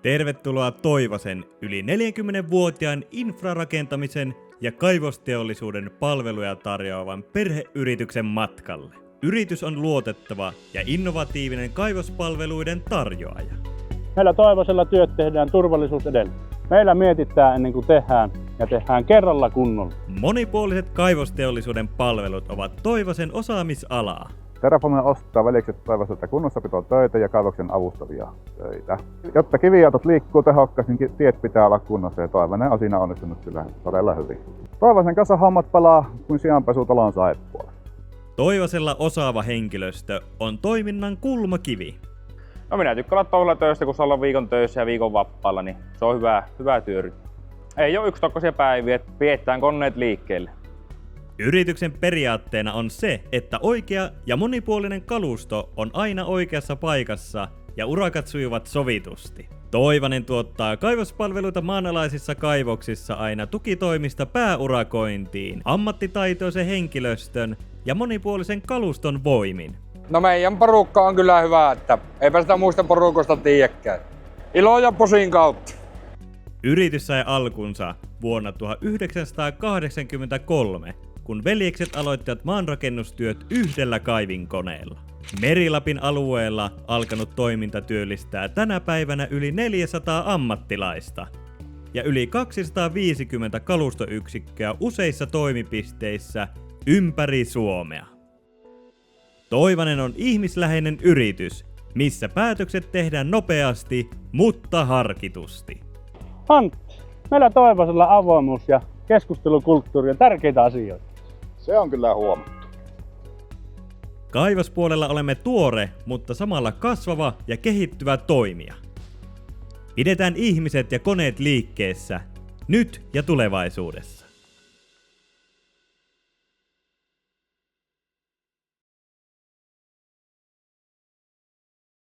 Tervetuloa Toivosen yli 40-vuotiaan infrarakentamisen ja kaivosteollisuuden palveluja tarjoavan perheyrityksen matkalle. Yritys on luotettava ja innovatiivinen kaivospalveluiden tarjoaja. Meillä Toivosella työt tehdään turvallisuus edellä. Meillä mietitään ennen kuin tehdään ja tehdään kerralla kunnolla. Monipuoliset kaivosteollisuuden palvelut ovat Toivosen osaamisalaa. Terrafame ostaa veljekset Toivoselta kunnossapitotöitä ja kaivoksen avustavia töitä. Jotta kiviautot liikkuu tehokkaasti, niin tiet pitää olla kunnossa ja Toivonen on siinä onnistunut kyllä todella hyvin. Toivosen kanssa hommat palaa kuin sianpesu talon saippualla. Toivosella osaava henkilöstö on toiminnan kulmakivi. No minä tykkään olla Toivolla töistä, kun saa olla viikon töissä ja viikon vapaalla, niin se on hyvä työryhmä. Ei ole yksitokkoisia päiviä, pidetään koneet liikkeelle. Yrityksen periaatteena on se, että oikea ja monipuolinen kalusto on aina oikeassa paikassa ja urakat sujuvat sovitusti. Toivonen tuottaa kaivospalveluita maanalaisissa kaivoksissa aina tukitoimista pääurakointiin, ammattitaitoisen henkilöstön ja monipuolisen kaluston voimin. No meidän porukka on kyllä hyvä, että eipä sitä muista porukosta tiedäkään. Ilo ja posin kautta. Yritys sai alkunsa vuonna 1983, kun veljekset aloittivat maanrakennustyöt yhdellä kaivinkoneella. Meri-Lapin alueella alkanut toiminta työllistää tänä päivänä yli 400 ammattilaista ja yli 250 kalustoyksikköä useissa toimipisteissä ympäri Suomea. Toivonen on ihmisläheinen yritys, missä päätökset tehdään nopeasti, mutta harkitusti. Antti, meillä Toivosella avoimuus ja keskustelukulttuuri on tärkeitä asioita. Se on kyllä huomattu. Kaivospuolella olemme tuore, mutta samalla kasvava ja kehittyvä toimija. Pidetään ihmiset ja koneet liikkeessä, nyt ja tulevaisuudessa.